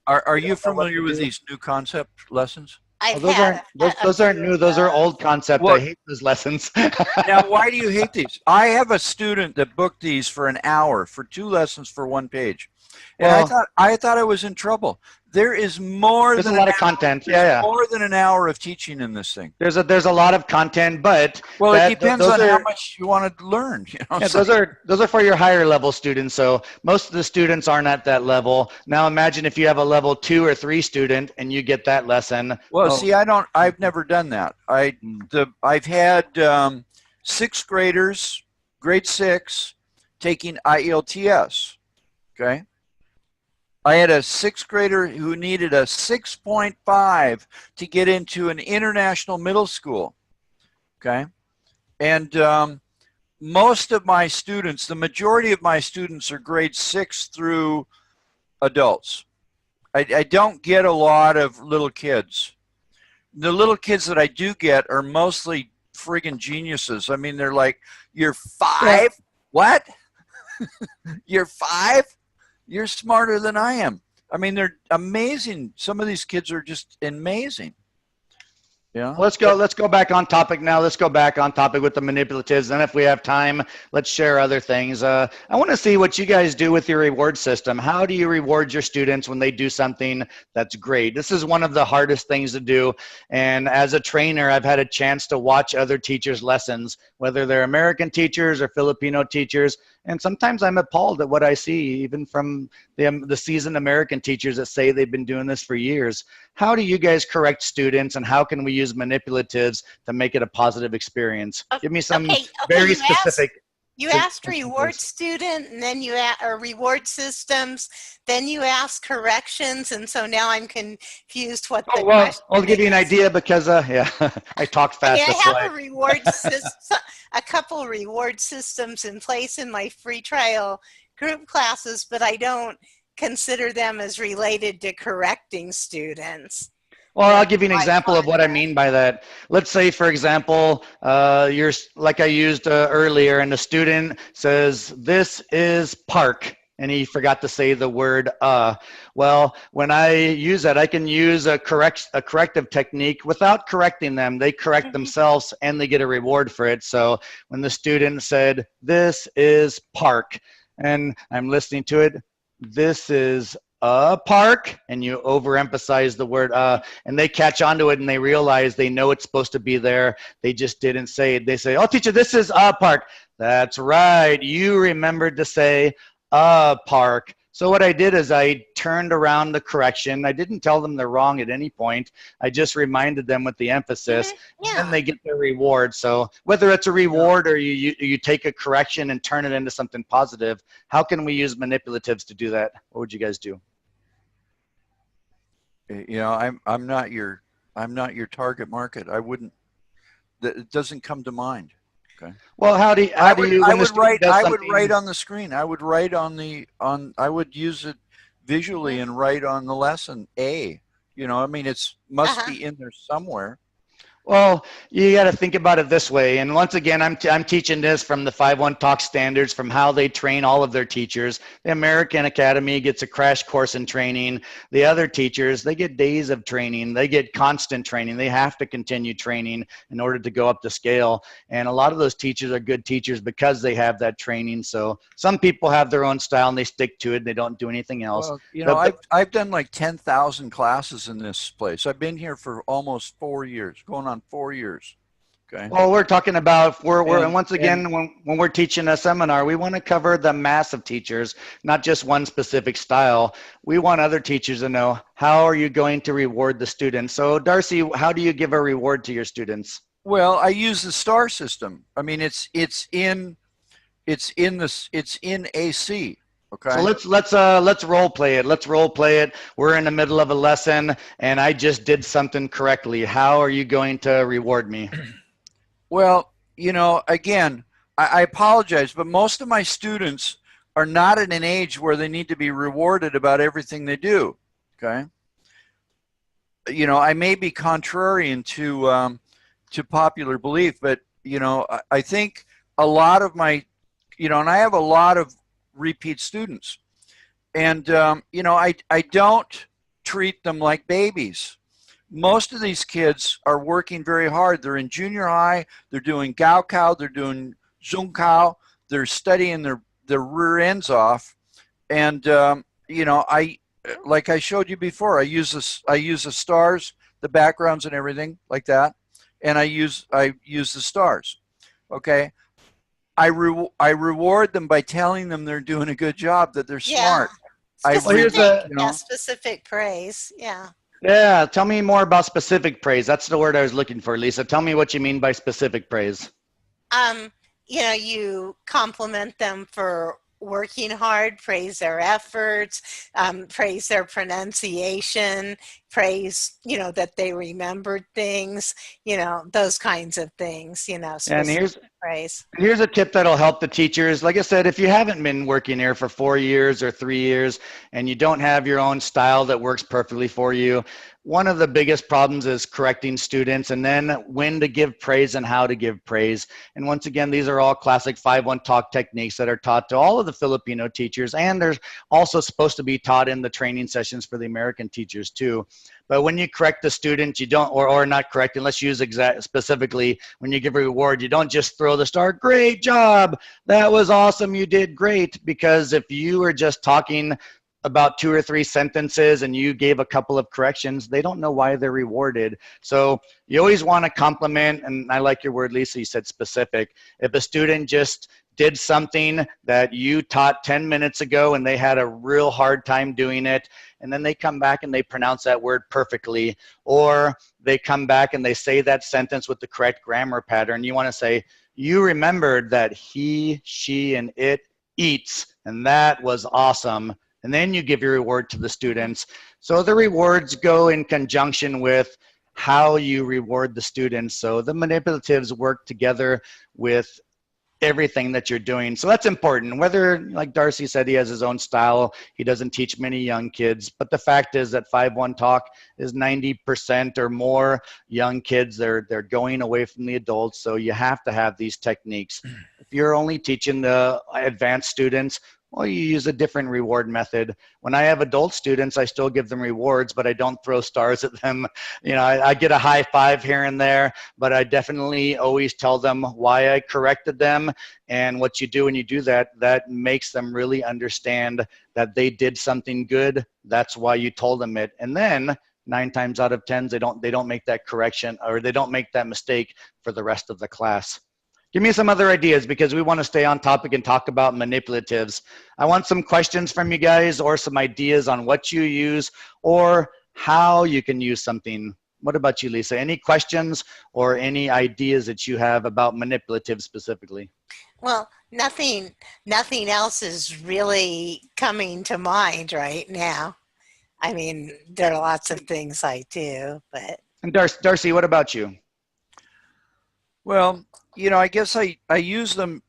Are you familiar with these new concept lessons? Those aren't new. Those are old concepts. I hate those lessons. Now, why do you hate these? I have a student that booked these for an hour for 2 lessons for 1 page, and I thought I was in trouble. There is more than a lot of content. More than an hour of teaching in this thing. There's a lot of content, but it depends on how much you want to learn. Those are for your higher level students. So most of the students aren't at that level. Now imagine if you have a level 2 or 3 student and you get that lesson. Well, see, I've never done that. I've had 6th graders, grade 6, taking IELTS. Okay. I had a 6th grader who needed a 6.5 to get into an international middle school, okay? And most of my students, the majority of my students are grade 6 through adults. I don't get a lot of little kids. The little kids that I do get are mostly friggin' geniuses. I mean, they're like, you're 5? What? You're 5? You're smarter than I am. I mean, they're amazing. Some of these kids are just amazing. Yeah. Let's go back on topic now. Let's go back on topic with the manipulatives. And if we have time, let's share other things. I want to see what you guys do with your reward system. How do you reward your students when they do something that's great? This is one of the hardest things to do. And as a trainer, I've had a chance to watch other teachers' lessons, whether they're American teachers or Filipino teachers. And sometimes I'm appalled at what I see, even from the seasoned American teachers that say they've been doing this for years. How do you guys correct students, and how can we use manipulatives to make it a positive experience? Give me some very specific. You asked reward student, and then you reward systems, then you ask corrections, and so now I'm confused what the question I'll give you an idea because, yeah, I talked fast. I have a reward system, a couple reward systems in place in my free trial group classes, but I don't consider them as related to correcting students. Well, I'll give you an example of what I mean by that. Let's say, for example, you're like I used earlier, and the student says, "This is park," and he forgot to say the word Well, when I use that, I can use a corrective technique without correcting them. They correct themselves, and they get a reward for it. So when the student said, "This is park," and I'm listening to it, "This is a park," and you overemphasize the word and they catch on to it, and they realize they know it's supposed to be there. They just didn't say it. They say, "Oh, teacher, this is a park." That's right. You remembered to say a park. So what I did is I turned around the correction. I didn't tell them they're wrong at any point. I just reminded them with the emphasis, and they get their reward. So whether it's a reward or you take a correction and turn it into something positive, how can we use manipulatives to do that? What would you guys do? You know, I'm not your target market. I wouldn't. It doesn't come to mind. Okay. Well, I would write on the screen. I would write I would use it visually and write on the lesson A. You know, I mean, it's must be in there somewhere. Well, you got to think about it this way. And once again, I'm teaching this from the 5-1 Talk standards, from how they train all of their teachers. The American Academy gets a crash course in training. The other teachers, they get days of training. They get constant training. They have to continue training in order to go up to scale. And a lot of those teachers are good teachers because they have that training. So some people have their own style and they stick to it. They don't do anything else. Well, you know, I've done like 10,000 classes in this place. I've been here for almost 4 years, going on 4 years. Okay. Well, we're talking about and once again, when we're teaching a seminar, we want to cover the mass of teachers, not just one specific style. We want other teachers to know, how are you going to reward the students? So Darcy, how do you give a reward to your students? Well, I use the star system. I mean, it's in AC. Okay. So let's role play it. Let's role play it. We're in the middle of a lesson and I just did something correctly. How are you going to reward me? Well, you know, again, I apologize, but most of my students are not at an age where they need to be rewarded about everything they do. Okay. You know, I may be contrarian to popular belief, but you know, I think a lot of my, you know, and I have a lot of repeat students, and you know, I don't treat them like babies. Most of these kids are working very hard. They're in junior high, they're doing Gaokao, they're doing Zhongkao, they're studying their rear ends off. And you know, like I showed you before, I use the stars, the backgrounds and everything like that, and I use the stars. Okay. I reward them by telling them they're doing a good job, that they're smart. Specific praise. Yeah, tell me more about specific praise. That's the word I was looking for, Lisa. Tell me what you mean by specific praise. You know, you compliment them for working hard, praise their efforts, praise their pronunciation, praise, you know, that they remembered things, you know, those kinds of things, you know. And here's praise. Here's a tip that'll help the teachers. Like I said, if you haven't been working here for 4 years or 3 years and you don't have your own style that works perfectly for you, one of the biggest problems is correcting students, and then when to give praise and how to give praise. And once again, these are all classic 5-1 talk techniques that are taught to all of the Filipino teachers, and they're also supposed to be taught in the training sessions for the American teachers too. But when you correct the student, you don't, or not correct, and let's use specifically, when you give a reward, you don't just throw the star, great job, that was awesome, you did great. Because if you are just talking about 2 or 3 sentences and you gave a couple of corrections, they don't know why they're rewarded. So you always want to compliment, and I like your word, Lisa, you said specific. If a student just did something that you taught 10 minutes ago and they had a real hard time doing it, and then they come back and they pronounce that word perfectly, or they come back and they say that sentence with the correct grammar pattern, you want to say, you remembered that he, she, and it eats, and that was awesome. And then you give your reward to the students. So the rewards go in conjunction with how you reward the students. So the manipulatives work together with everything that you're doing. So that's important. Whether, like Darcy said, he has his own style, he doesn't teach many young kids, but the fact is that 5-1 talk is 90% or more young kids. They're going away from the adults. So you have to have these techniques. If you're only teaching the advanced students, well, you use a different reward method. When I have adult students, I still give them rewards, but I don't throw stars at them. You know, I get a high five here and there, but I definitely always tell them why I corrected them. And what you do when you do that, that makes them really understand that they did something good. That's why you told them it. And then 9 times out of 10, they don't make that correction, or they don't make that mistake for the rest of the class. Give me some other ideas, because we want to stay on topic and talk about manipulatives. I want some questions from you guys, or some ideas on what you use or how you can use something. What about you, Lisa? Any questions or any ideas that you have about manipulatives specifically? Well, nothing else is really coming to mind right now. I mean, there are lots of things I do, but. And Darcy, what about you? Well, you know, I guess I use them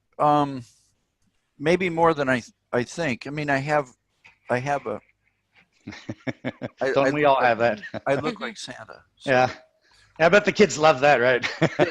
maybe more than I think. I mean, I have a. Don't we all have that? I look like Santa. So. Yeah. I bet the kids love that, right?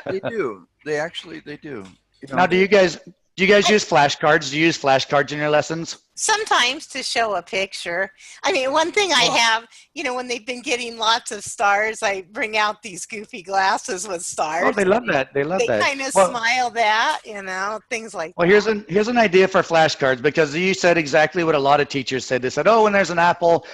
They do. They do. You know? Now, do you guys use flashcards? Do you use flashcards in your lessons? Sometimes to show a picture. I mean, one thing I have, you know, when they've been getting lots of stars, I bring out these goofy glasses with stars. Oh, they love that. They kind of smile that, you know, things like that. Well, here's an idea for flashcards, because you said exactly what a lot of teachers said. They said, oh, when there's an apple,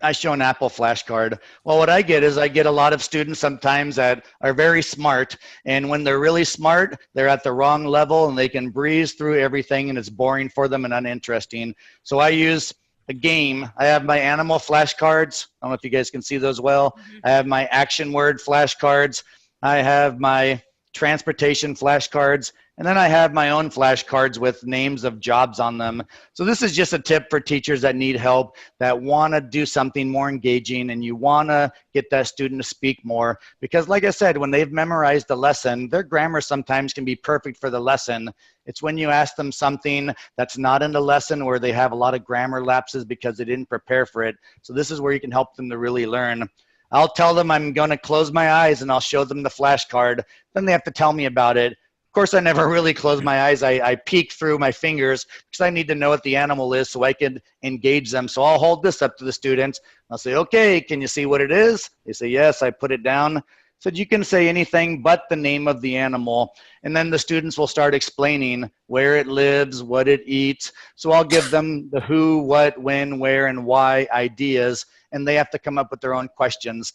I show an apple flashcard. Well, what I get is I get a lot of students sometimes that are very smart, and when they're really smart, they're at the wrong level and they can breeze through everything and it's boring for them and uninteresting. So I use a game. I have my animal flashcards. I don't know if you guys can see those well. Mm-hmm. I have my action word flashcards. I have my transportation flashcards. And then I have my own flashcards with names of jobs on them. So this is just a tip for teachers that need help, that want to do something more engaging, and you want to get that student to speak more. Because like I said, when they've memorized the lesson, their grammar sometimes can be perfect for the lesson. It's when you ask them something that's not in the lesson, where they have a lot of grammar lapses because they didn't prepare for it. So this is where you can help them to really learn. I'll tell them I'm going to close my eyes and I'll show them the flashcard. Then they have to tell me about it. Of course, I never really close my eyes. I peek through my fingers because I need to know what the animal is so I can engage them. So I'll hold this up to the students. I'll say, okay, can you see what it is? They say, yes. I put it down. So you can say anything but the name of the animal. And then the students will start explaining where it lives, what it eats. So I'll give them the who, what, when, where, and why ideas, and they have to come up with their own questions.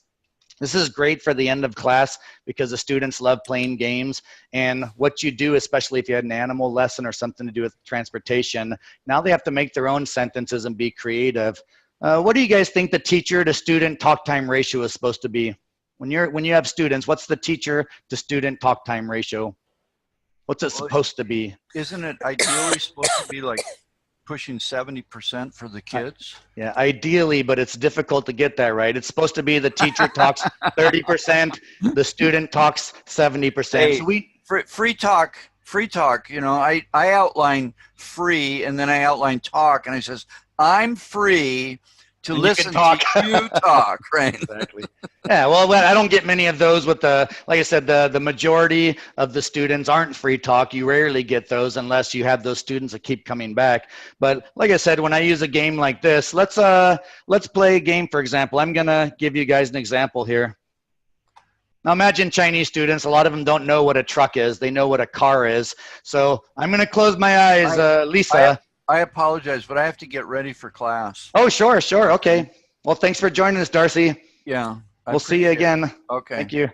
This is great for the end of class because the students love playing games. And what you do, especially if you had an animal lesson or something to do with transportation, now they have to make their own sentences and be creative. What do you guys think the teacher to student talk time ratio is supposed to be? When you have students, what's the teacher to student talk time ratio? What's it supposed to be? Isn't it ideally supposed to be like pushing 70% for the kids? Yeah, ideally, but it's difficult to get that right. It's supposed to be the teacher talks 30%, the student talks 70%. Hey, so free talk, you know, I outline free and then I outline talk, and I says, I'm free to And you can listen talk. to you talk, right? Exactly. Yeah, well, I don't get many of those with like I said, the majority of the students aren't free talk. You rarely get those unless you have those students that keep coming back. But like I said, when I use a game like this, let's play a game, for example. I'm gonna give you guys an example here. Now imagine Chinese students, a lot of them don't know what a truck is. They know what a car is. So I'm gonna close my eyes, Lisa. I apologize, but I have to get ready for class. Oh, sure, sure, okay. Well, thanks for joining us, Darcy. Yeah. We'll see you again. Okay. Thank you.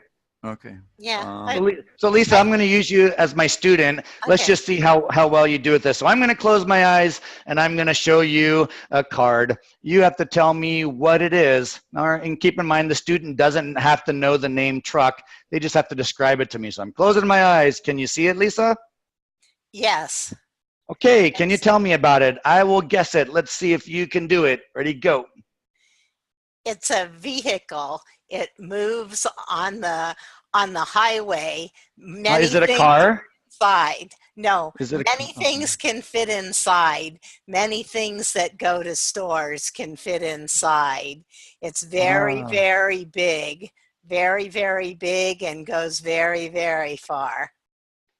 Okay. Yeah. So Lisa, I'm going to use you as my student. Let's Okay. just see how well you do with this. So I'm going to close my eyes and I'm going to show you a card. You have to tell me what it is. And keep in mind, the student doesn't have to know the name truck. They just have to describe it to me. So I'm closing my eyes. Can you see it, Lisa? Yes. Okay. Can you tell me about it? I will guess it. Let's see if you can do it. Ready, go. It's a vehicle. It moves on the highway. Is it a car? Inside. No, Is it many things can fit inside. Many things that go to stores can fit inside. It's very, very big. Very, very big and goes very, very far.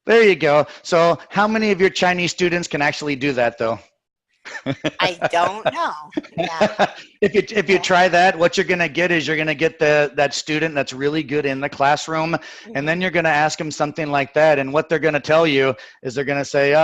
There you go. So how many of your Chinese students can actually do that, though? I don't know. Yeah. If you try that, what you're going to get is you're going to get that student that's really good in the classroom, and then you're going to ask them something like that, and what they're going to tell you is they're going to say,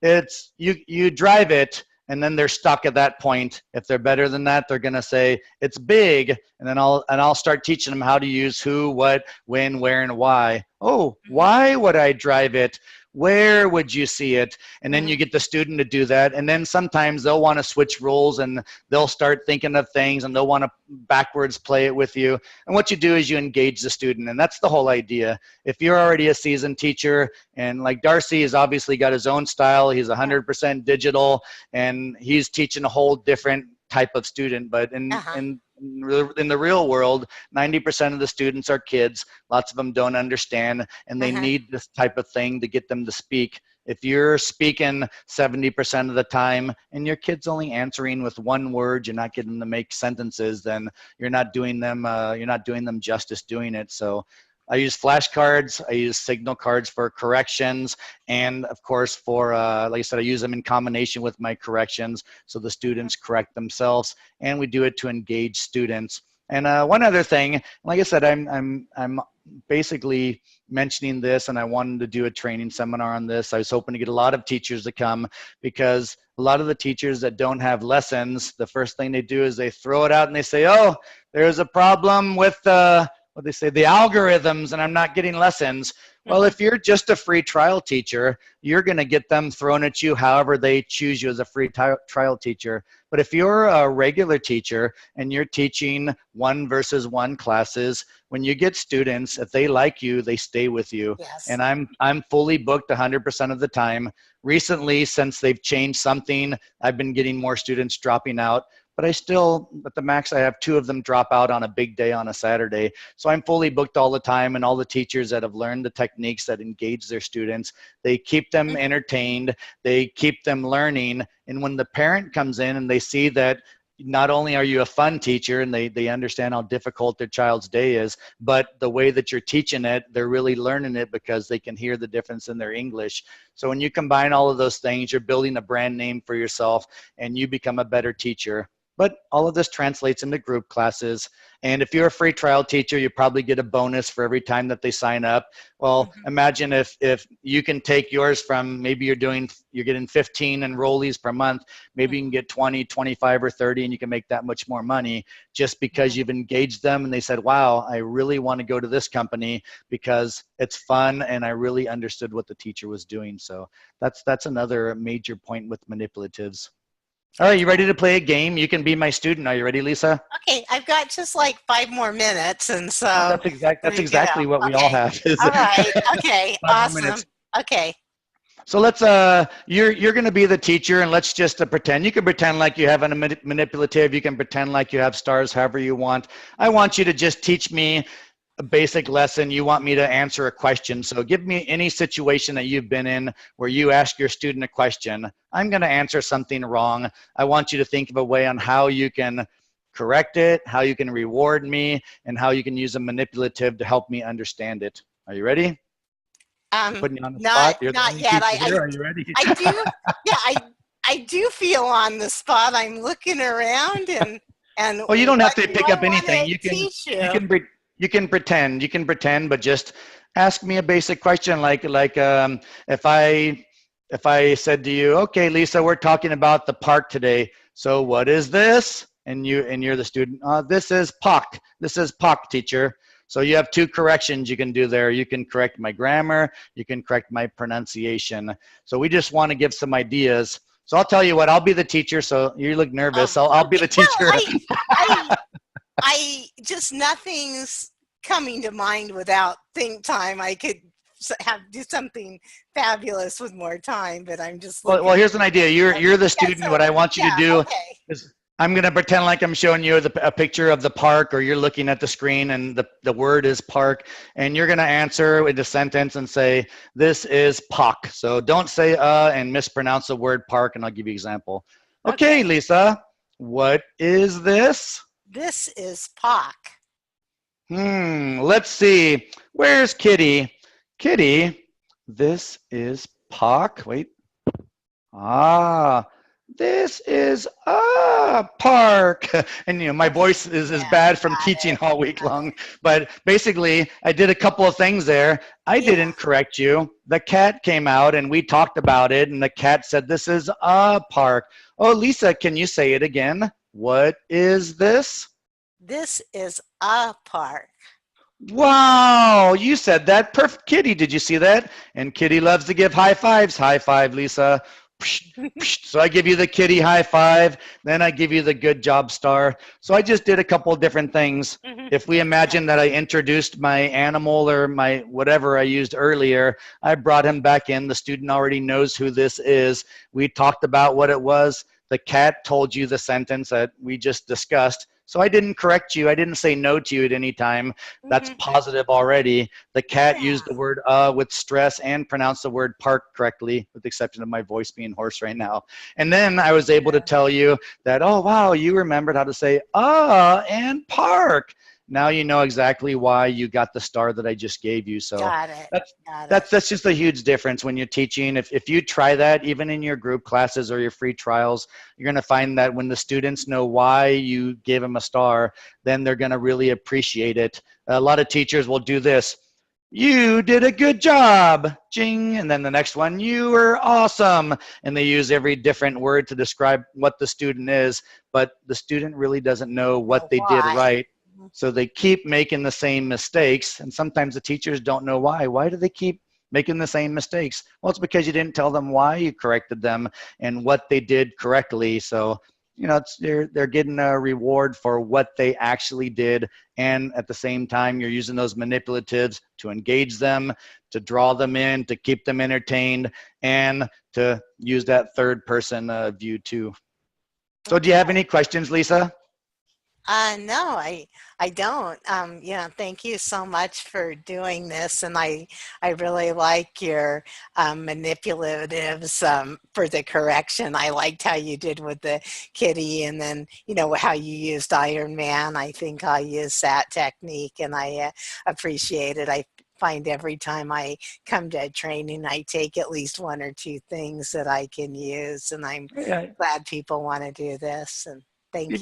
it's you drive it, and then they're stuck at that point. If they're better than that, they're going to say it's big, and then I'll start teaching them how to use who, what, when, where, and why. Oh, why would I drive it? Where would you see it? And then you get the student to do that. And then sometimes they'll want to switch roles and they'll start thinking of things and they'll want to backwards play it with you. And what you do is you engage the student. And that's the whole idea. If you're already a seasoned teacher, and like Darcy has obviously got his own style, he's 100% digital, and he's teaching a whole different type of student. But in the real world, 90% of the students are kids. Lots of them don't understand, and they need this type of thing to get them to speak. If you're speaking 70% of the time and your kid's only answering with one word, you're not getting them to make sentences, then you're not doing them justice doing it. So I use flashcards, I use signal cards for corrections, and of course for, like I said, I use them in combination with my corrections so the students correct themselves, and we do it to engage students. And one other thing, like I said, I'm basically mentioning this, and I wanted to do a training seminar on this. I was hoping to get a lot of teachers to come, because a lot of the teachers that don't have lessons, the first thing they do is they throw it out and they say, oh, there's a problem with what they say, the algorithms, and I'm not getting lessons. Well, if you're just a free trial teacher, you're going to get them thrown at you however they choose you as a free trial teacher. But if you're a regular teacher and you're teaching 1-versus-1 classes, when you get students, if they like you, they stay with you. Yes. And I'm fully booked 100% of the time. Recently, since they've changed something, I've been getting more students dropping out. But I still, at the max, I have 2 of them drop out on a big day on a Saturday. So I'm fully booked all the time, and all the teachers that have learned the techniques that engage their students, they keep them entertained, they keep them learning. And when the parent comes in and they see that not only are you a fun teacher and they understand how difficult their child's day is, but the way that you're teaching it, they're really learning it because they can hear the difference in their English. So when you combine all of those things, you're building a brand name for yourself and you become a better teacher. But all of this translates into group classes. And if you're a free trial teacher, you probably get a bonus for every time that they sign up. Well, imagine if you can take yours from, maybe you're getting 15 enrollees per month, maybe you can get 20, 25, or 30, and you can make that much more money just because you've engaged them and they said, wow, I really want to go to this company because it's fun and I really understood what the teacher was doing. So that's another major point with manipulatives. All right, you ready to play a game? You can be my student. Are you ready, Lisa? Okay, I've got just like 5 more minutes, and so that's exactly what we all have. All right. Okay. 5 more Awesome. minutes. Okay. So let's you're going to be the teacher, and let's just pretend. You can pretend like you have a manipulative. You can pretend like you have stars, however you want. I want you to just teach me a basic lesson. You want me to answer a question. So give me any situation that you've been in where you ask your student a question. I'm going to answer something wrong. I want you to think of a way on how you can correct it, how you can reward me, and how you can use a manipulative to help me understand it. Are you ready? Putting you on the spot. You're Not the yet. here. Are you ready? I do. Yeah, I do feel on the spot. I'm looking around and Well, you don't have to pick I up anything. You can teach you. you can pretend, but just ask me a basic question like if I said to you, okay, Lisa, we're talking about the park today. So what is this? And you're the student. This is POC. This is POC, teacher. So you have two corrections you can do there. You can correct my grammar. You can correct my pronunciation. So we just want to give some ideas. So I'll tell you what, I'll be the teacher. So you look nervous. I'll be the teacher. Well, I just, nothing's coming to mind without think time. I could do something fabulous with more time, but I'm just looking. Well, here's an idea. You're the student. So, what I want you to do okay. is I'm going to pretend like I'm showing you a picture of the park, or you're looking at the screen and the word is park, and you're going to answer with a sentence and say, this is POC. So don't say and mispronounce the word park, and I'll give you an example. Okay, Lisa, what is this? This is POC. Let's see. Where's Kitty? Kitty, this is POC. Wait. This is a park. And you know, my voice is bad from teaching all week long. But basically, I did a couple of things there. I didn't correct you. The cat came out and we talked about it, and the cat said, this is a park. Oh, Lisa, can you say it again? What is this? This is a park. Wow, you said that perfect. Kitty, did you see that? And Kitty loves to give high fives. High five, Lisa. So I give you the kitty high five, then I give you the good job star. So I just did a couple of different things. If we imagine that I introduced my animal or my whatever I used earlier, I brought him back in. The student already knows who this is. We talked about what it was. The cat told you the sentence that we just discussed. So I didn't correct you. I didn't say no to you at any time. That's positive already. The cat used the word with stress and pronounced the word park correctly, with the exception of my voice being hoarse right now. And then I was able to tell you that, oh, wow, you remembered how to say and park. Now you know exactly why you got the star that I just gave you. So Got it. That's just a huge difference when you're teaching. If you try that, even in your group classes or your free trials, you're going to find that when the students know why you gave them a star, then they're going to really appreciate it. A lot of teachers will do this. You did a good job, jing, and then the next one, you were awesome. And they use every different word to describe what the student is, but the student really doesn't know what they did right. So they keep making the same mistakes, and sometimes the teachers don't know why. Why do they keep making the same mistakes? Well, it's because you didn't tell them why you corrected them and what they did correctly. So, you know, they're getting a reward for what they actually did, and at the same time, you're using those manipulatives to engage them, to draw them in, to keep them entertained, and to use that third person view too. So do you have any questions, Lisa? No, I don't. Yeah, thank you so much for doing this, and I really like your manipulatives for the correction. I liked how you did with the kitty, and then how you used Iron Man. I think I'll use that technique, and I appreciate it. I find every time I come to a training, I take at least one or two things that I can use, and I'm glad people want to do this. And thank you.